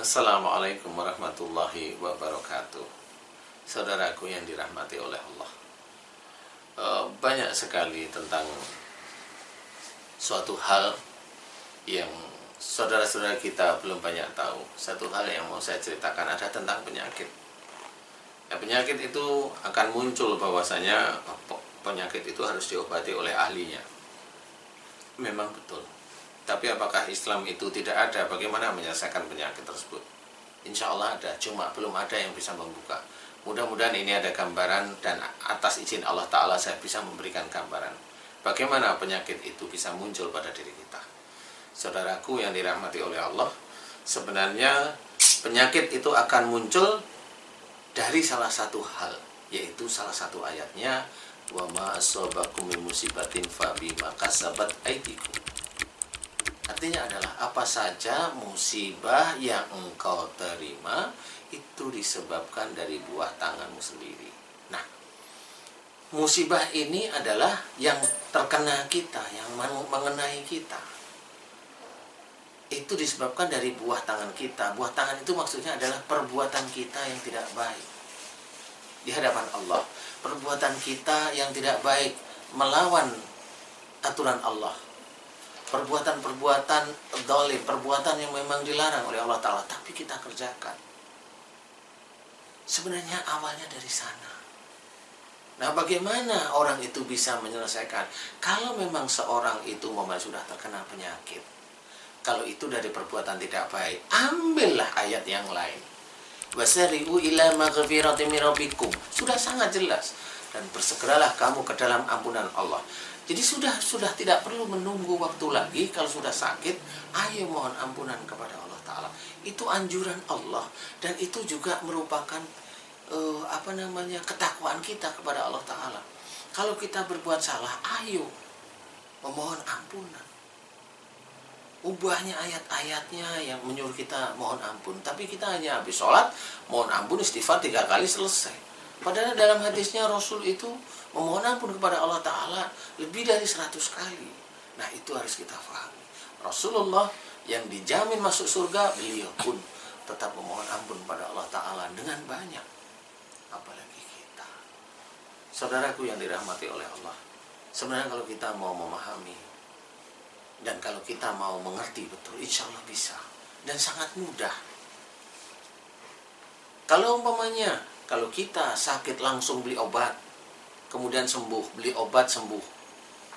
Assalamualaikum warahmatullahi wabarakatuh. Saudaraku yang dirahmati oleh Allah, banyak sekali tentang suatu hal yang saudara-saudara kita belum banyak tahu. Satu hal yang mau saya ceritakan ada tentang penyakit. Penyakit itu akan muncul bahwasanya penyakit itu harus diobati oleh ahlinya. Memang betul. Tapi apakah Islam itu tidak ada bagaimana menyelesaikan penyakit tersebut? Insya Allah ada, cuma belum ada yang bisa membuka. Mudah-mudahan ini ada gambaran, dan atas izin Allah Ta'ala saya bisa memberikan gambaran bagaimana penyakit itu bisa muncul pada diri kita. Saudaraku yang dirahmati oleh Allah, sebenarnya penyakit itu akan muncul dari salah satu hal, yaitu salah satu ayatnya, wa ma asobakum min musibatin fa bima kasabat aydikum. Artinya adalah apa saja musibah yang engkau terima itu disebabkan dari buah tanganmu sendiri. Nah, musibah ini adalah yang terkena kita, yang mengenai kita. Itu disebabkan dari buah tangan kita. Buah tangan itu maksudnya adalah perbuatan kita yang tidak baik di hadapan Allah. Perbuatan kita yang tidak baik melawan aturan Allah. Perbuatan-perbuatan zalim, perbuatan yang memang dilarang oleh Allah Ta'ala, tapi kita kerjakan. Sebenarnya awalnya dari sana. Nah, bagaimana orang itu bisa menyelesaikan? Kalau memang seorang itu sudah terkena penyakit, kalau itu dari perbuatan tidak baik, ambillah ayat yang lain. Wasari'u ila maghfiratin min rabbikum. Sudah sangat jelas. Dan bersegeralah kamu ke dalam ampunan Allah. Jadi sudah tidak perlu menunggu waktu lagi. Kalau sudah sakit, ayo mohon ampunan kepada Allah Ta'ala. Itu anjuran Allah. Dan itu juga merupakan ketakwaan kita kepada Allah Ta'ala. Kalau kita berbuat salah, ayo memohon ampunan. Ubahnya ayat-ayatnya yang menyuruh kita mohon ampun. Tapi kita hanya habis sholat, mohon ampun, istighfar 3 kali, selesai. Padahal dalam hadisnya Rasul itu memohon ampun kepada Allah Ta'ala lebih dari 100 kali. Nah, itu harus kita pahami. Rasulullah yang dijamin masuk surga, beliau pun tetap memohon ampun kepada Allah Ta'ala dengan banyak. Apalagi kita. Saudaraku yang dirahmati oleh Allah, sebenarnya kalau kita mau memahami dan kalau kita mau mengerti betul, insya Allah bisa. Dan sangat mudah. Kalau kita sakit langsung beli obat, kemudian sembuh, beli obat sembuh.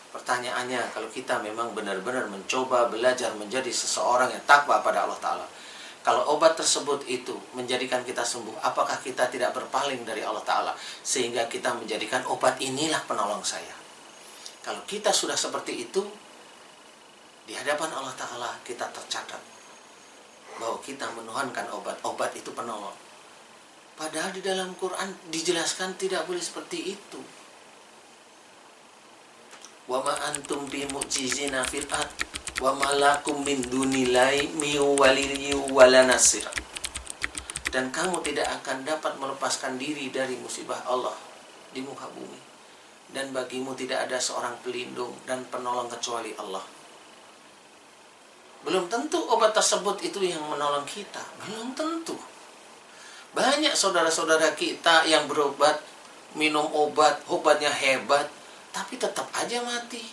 Pertanyaannya, kalau kita memang benar-benar mencoba belajar menjadi seseorang yang takwa pada Allah Ta'ala, kalau obat tersebut itu menjadikan kita sembuh, apakah kita tidak berpaling dari Allah Ta'ala sehingga kita menjadikan obat inilah penolong saya? Kalau kita sudah seperti itu, di hadapan Allah Ta'ala kita tercatat bahwa kita menuhankan obat itu penolong. Padahal di dalam Quran dijelaskan tidak boleh seperti itu. Wa ma antum bi mu'jizina fil ard wa ma lakum min dunillahi min waliyyin wala nasir. Dan kamu tidak akan dapat melepaskan diri dari musibah Allah di muka bumi. Dan bagimu tidak ada seorang pelindung dan penolong kecuali Allah. Belum tentu obat tersebut itu yang menolong kita. Belum tentu. Banyak saudara-saudara kita yang berobat, minum obatnya hebat, tapi tetap aja mati.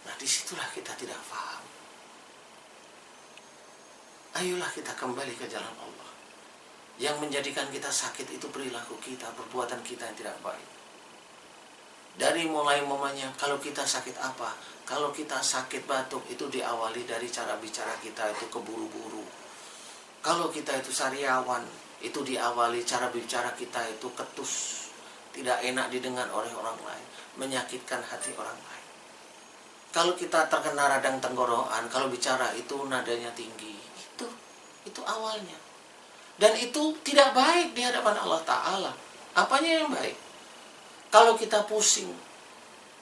Nah, disitulah kita tidak paham. Ayolah kita kembali ke jalan Allah. Yang menjadikan kita sakit itu perilaku kita, perbuatan kita yang tidak baik. Dari mulai kalau kita sakit apa? Kalau kita sakit batuk, itu diawali dari cara bicara kita itu keburu-buru. Kalau kita itu sariawan, itu diawali cara bicara kita itu ketus, tidak enak didengar oleh orang lain, menyakitkan hati orang lain. Kalau kita terkena radang tenggorokan, kalau bicara itu nadanya tinggi, itu awalnya. Dan itu tidak baik di hadapan Allah Ta'ala. Apanya yang baik? Kalau kita pusing,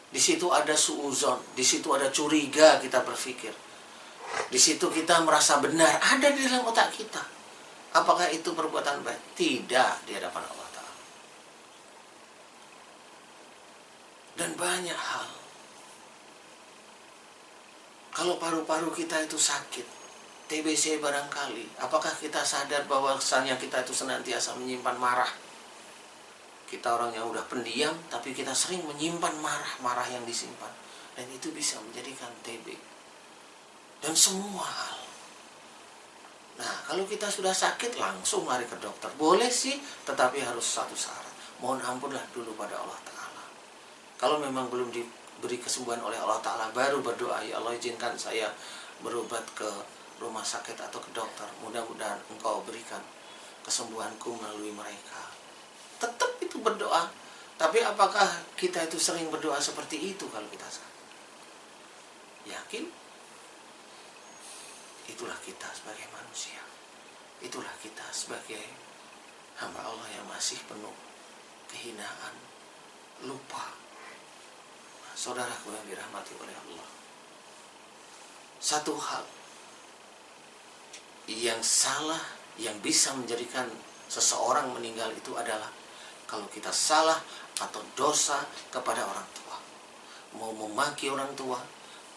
di situ ada suuzon, di situ ada curiga, kita berpikir. Di situ kita merasa benar, ada di dalam otak kita. Apakah itu perbuatan baik? Tidak di hadapan Allah Ta'ala. Dan banyak hal. Kalau paru-paru kita itu sakit, TBC barangkali. Apakah kita sadar bahwasanya kita itu senantiasa menyimpan marah? Kita orang yang udah pendiam, tapi kita sering menyimpan marah yang disimpan. Dan itu bisa menjadikan TB. Dan semua hal. Nah, kalau kita sudah sakit, langsung lari ke dokter. Boleh sih, tetapi harus satu syarat. Mohon ampunlah dulu pada Allah Ta'ala. Kalau memang belum diberi kesembuhan oleh Allah Ta'ala, baru berdoa, ya Allah izinkan saya berobat ke rumah sakit atau ke dokter. Mudah-mudahan Engkau berikan kesembuhanku melalui mereka. Tetap itu berdoa. Tapi apakah kita itu sering berdoa seperti itu kalau kita sakit? Yakin? Itulah kita sebagai manusia. Itulah kita sebagai hamba Allah yang masih penuh kehinaan, lupa. Nah, saudaraku yang dirahmati oleh Allah, satu hal yang salah yang bisa menjadikan seseorang meninggal itu adalah kalau kita salah atau dosa kepada orang tua. Mau memaki orang tua,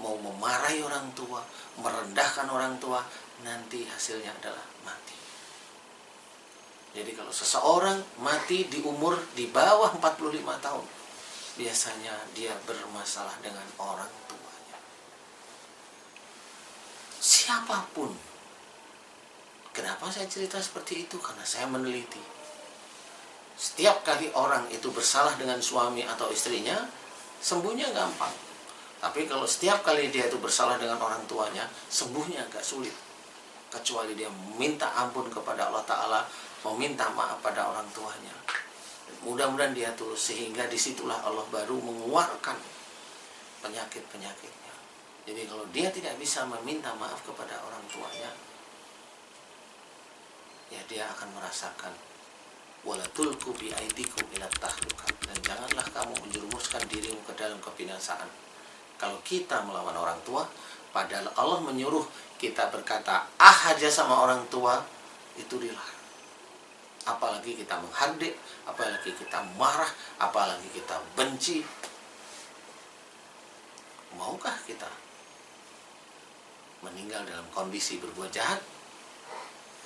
mau memarahi orang tua, merendahkan orang tua, nanti hasilnya adalah mati. Jadi kalau seseorang mati di umur di bawah 45 tahun, biasanya dia bermasalah dengan orang tuanya. Siapapun. Kenapa saya cerita seperti itu? Karena saya meneliti. Setiap kali orang itu bersalah dengan suami atau istrinya, sembuhnya gampang. Tapi kalau setiap kali dia itu bersalah dengan orang tuanya, sembuhnya agak sulit. Kecuali dia minta ampun kepada Allah Ta'ala, meminta maaf pada orang tuanya. Mudah-mudahan dia tulus, sehingga disitulah Allah baru mengeluarkan penyakit-penyakitnya. Jadi kalau dia tidak bisa meminta maaf kepada orang tuanya, ya dia akan merasakan wala tulqu bi aidikum ila tahluka, dan janganlah kamu menjerumuskan dirimu ke dalam kebinasaan. Kalau kita melawan orang tua, padahal Allah menyuruh kita berkata aja sama orang tua, itu dilarang. Apalagi kita menghardik, apalagi kita marah, apalagi kita benci. Maukah kita meninggal dalam kondisi berbuat jahat?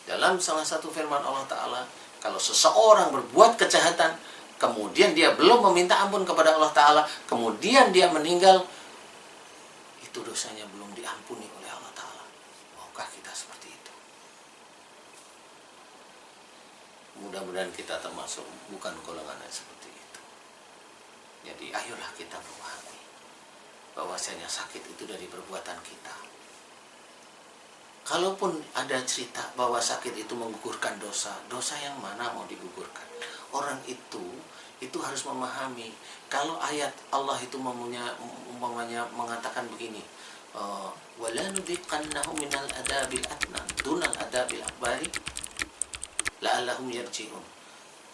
Dalam salah satu firman Allah Ta'ala, kalau seseorang berbuat kejahatan, kemudian dia belum meminta ampun kepada Allah Ta'ala, kemudian dia meninggal, itu dosanya belum diampuni oleh Allah Ta'ala. Maukah kita seperti itu? Mudah-mudahan kita termasuk bukan golongan yang seperti itu. Jadi ayolah kita memahami bahwasanya sakit itu dari perbuatan kita. Kalaupun ada cerita bahwa sakit itu menggugurkan dosa, dosa yang mana mau digugurkan? Orang itu harus memahami. Kalau ayat Allah itu mengatakan begini, wala nudziqannahum minal adabil adna dunal adabil akbari la'allahum yarji'un.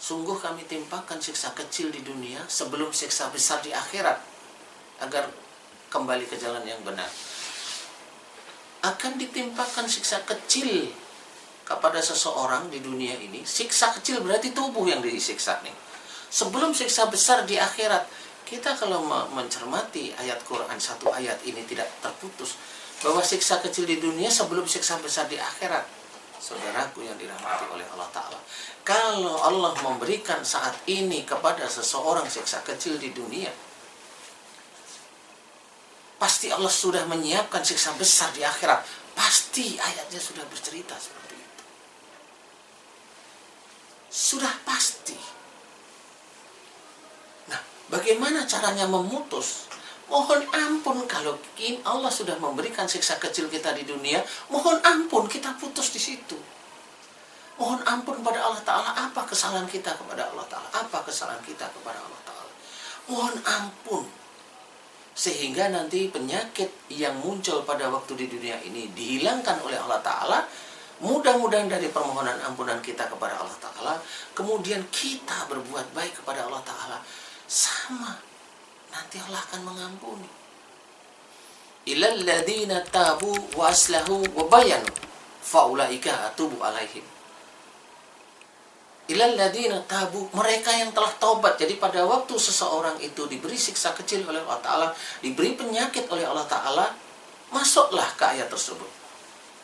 Sungguh kami timpakan siksa kecil di dunia sebelum siksa besar di akhirat, agar kembali ke jalan yang benar. Akan ditimpakan siksa kecil kepada seseorang di dunia ini. Siksa kecil berarti tubuh yang disiksa nih. Sebelum siksa besar di akhirat. Kita kalau mencermati ayat Quran, satu ayat ini tidak terputus, bahwa siksa kecil di dunia sebelum siksa besar di akhirat. Saudaraku yang dirahmati oleh Allah Ta'ala, kalau Allah memberikan saat ini kepada seseorang siksa kecil di dunia, pasti Allah sudah menyiapkan siksa besar di akhirat. Pasti ayatnya sudah bercerita seperti itu. Sudah pasti. Nah, bagaimana caranya memutus? Mohon ampun kalau Allah sudah memberikan siksa kecil kita di dunia, mohon ampun kita putus di situ. Mohon ampun pada Allah Ta'ala, apa kesalahan kita kepada Allah Ta'ala? Apa kesalahan kita kepada Allah Ta'ala? Mohon ampun. Sehingga nanti penyakit yang muncul pada waktu di dunia ini dihilangkan oleh Allah Ta'ala. Mudah-mudahan dari permohonan ampunan kita kepada Allah Ta'ala, kemudian kita berbuat baik kepada Allah Ta'ala, sama, nanti Allah akan mengampuni. Illal ladzina tabu wa aslahu wa bayanu faulaika atubu alaihim. Illal ladzina tabu, mereka yang telah taubat. Jadi pada waktu seseorang itu diberi siksa kecil oleh Allah Ta'ala, diberi penyakit oleh Allah Ta'ala, masuklah ke ayat tersebut.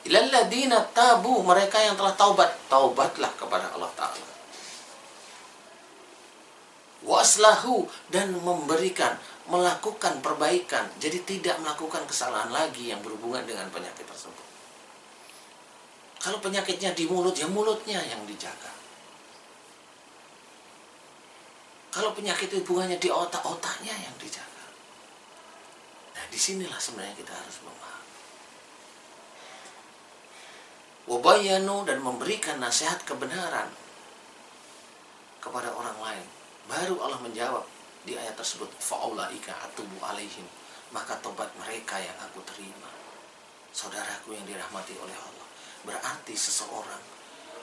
Ilal ladzina tabu, mereka yang telah taubat, taubatlah kepada Allah Ta'ala. Waslahu, dan memberikan, melakukan perbaikan, jadi tidak melakukan kesalahan lagi yang berhubungan dengan penyakit tersebut. Kalau penyakitnya di mulut, ya mulutnya yang dijaga. Kalau penyakit hubungannya di otak-otaknya yang dijaga. Nah, disinilah sebenarnya kita harus memahami. Wabayanu, dan memberikan nasihat kebenaran kepada orang lain. Baru Allah menjawab di ayat tersebut, fa'ulaika atubu alaihim, maka tobat mereka yang aku terima. Saudaraku yang dirahmati oleh Allah, berarti seseorang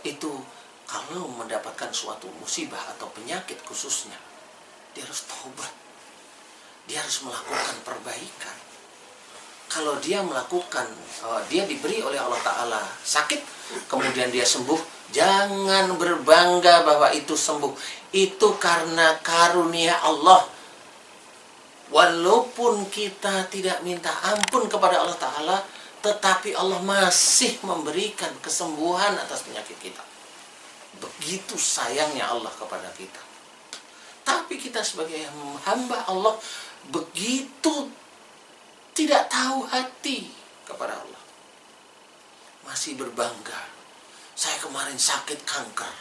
itu kalau mendapatkan suatu musibah atau penyakit khususnya, dia harus taubat, dia harus melakukan perbaikan. Kalau dia melakukan, dia diberi oleh Allah Ta'ala sakit, kemudian dia sembuh, jangan berbangga bahwa itu sembuh. Itu karena karunia Allah. Walaupun kita tidak minta ampun kepada Allah Ta'ala, tetapi Allah masih memberikan kesembuhan atas penyakit kita. Begitu sayangnya Allah kepada kita. Tapi kita sebagai hamba Allah begitu tidak tahu hati kepada Allah. Masih berbangga. Saya kemarin sakit kanker,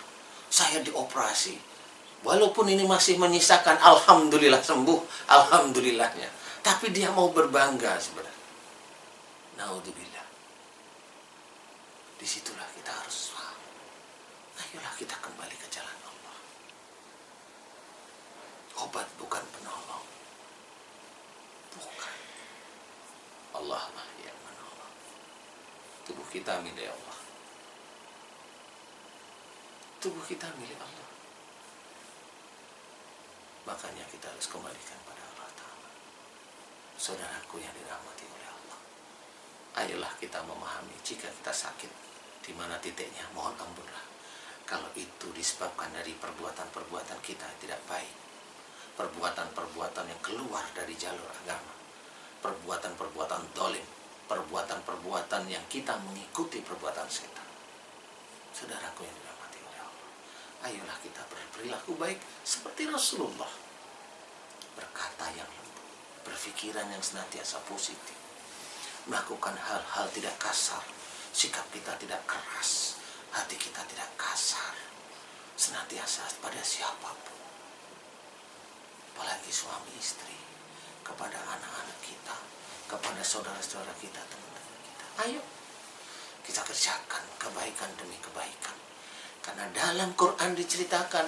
saya dioperasi. Walaupun ini masih menyisakan alhamdulillah sembuh, alhamdulillahnya. Tapi dia mau berbangga sebenarnya. Naudzubillah. Disitulah kita harus paham. Ayolah kita kembali ke jalan Allah. Obat bukan penolong. Bukan. Allah lah yang menolong. Tubuh kita milik Allah. Tubuh kita milik Allah. Makanya kita harus kembalikan pada Allah Ta'ala. Saudaraku yang dirahmati oleh Allah, ayolah kita memahami jika kita sakit, di mana titiknya, mohon ampunlah. Kalau itu disebabkan dari perbuatan-perbuatan kita yang tidak baik, perbuatan-perbuatan yang keluar dari jalur agama, perbuatan-perbuatan dolim, perbuatan-perbuatan yang kita mengikuti perbuatan setan. Saudaraku yang dirahmati oleh Allah, ayolah kita berperilaku baik seperti Rasulullah, berkata yang lembut, berpikiran yang senantiasa positif, melakukan hal-hal tidak kasar, sikap kita tidak keras, hati kita tidak kasar, senantiasa pada siapapun, apalagi suami istri, kepada anak-anak kita, kepada saudara-saudara kita, teman-teman kita. Ayo kita kerjakan kebaikan demi kebaikan. Karena dalam Quran diceritakan,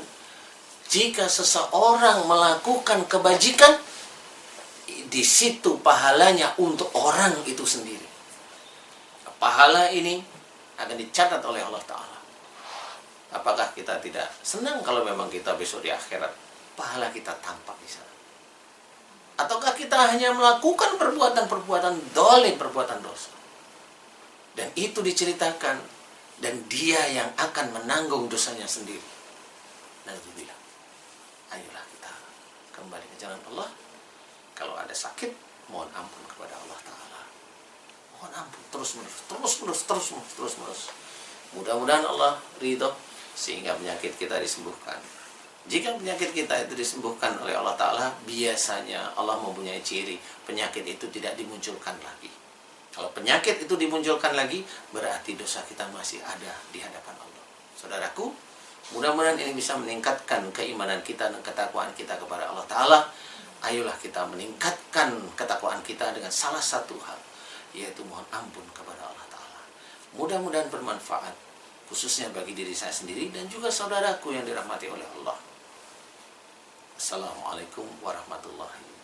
jika seseorang melakukan kebajikan, di situ pahalanya untuk orang itu sendiri. Pahala ini akan dicatat oleh Allah Ta'ala. Apakah kita tidak senang kalau memang kita besok di akhirat pahala kita tampak di sana? Ataukah kita hanya melakukan perbuatan-perbuatan dolim, perbuatan dosa? Dan itu diceritakan, dan dia yang akan menanggung dosanya sendiri. Naudzubillah. Ayolah kita kembali ke jalan Allah. Kalau ada sakit, mohon ampun kepada Allah Ta'ala. Mohon ampun terus-menerus. Mudah-mudahan Allah ridho sehingga penyakit kita disembuhkan. Jika penyakit kita itu disembuhkan oleh Allah Ta'ala, biasanya Allah mempunyai ciri penyakit itu tidak dimunculkan lagi. Kalau penyakit itu dimunculkan lagi, berarti dosa kita masih ada di hadapan Allah. Saudaraku, mudah-mudahan ini bisa meningkatkan keimanan kita dan ketakwaan kita kepada Allah Ta'ala. Ayolah kita meningkatkan ketakwaan kita dengan salah satu hal, yaitu mohon ampun kepada Allah Ta'ala. Mudah-mudahan bermanfaat, khususnya bagi diri saya sendiri dan juga saudaraku yang dirahmati oleh Allah. Assalamualaikum warahmatullahi wabarakatuh.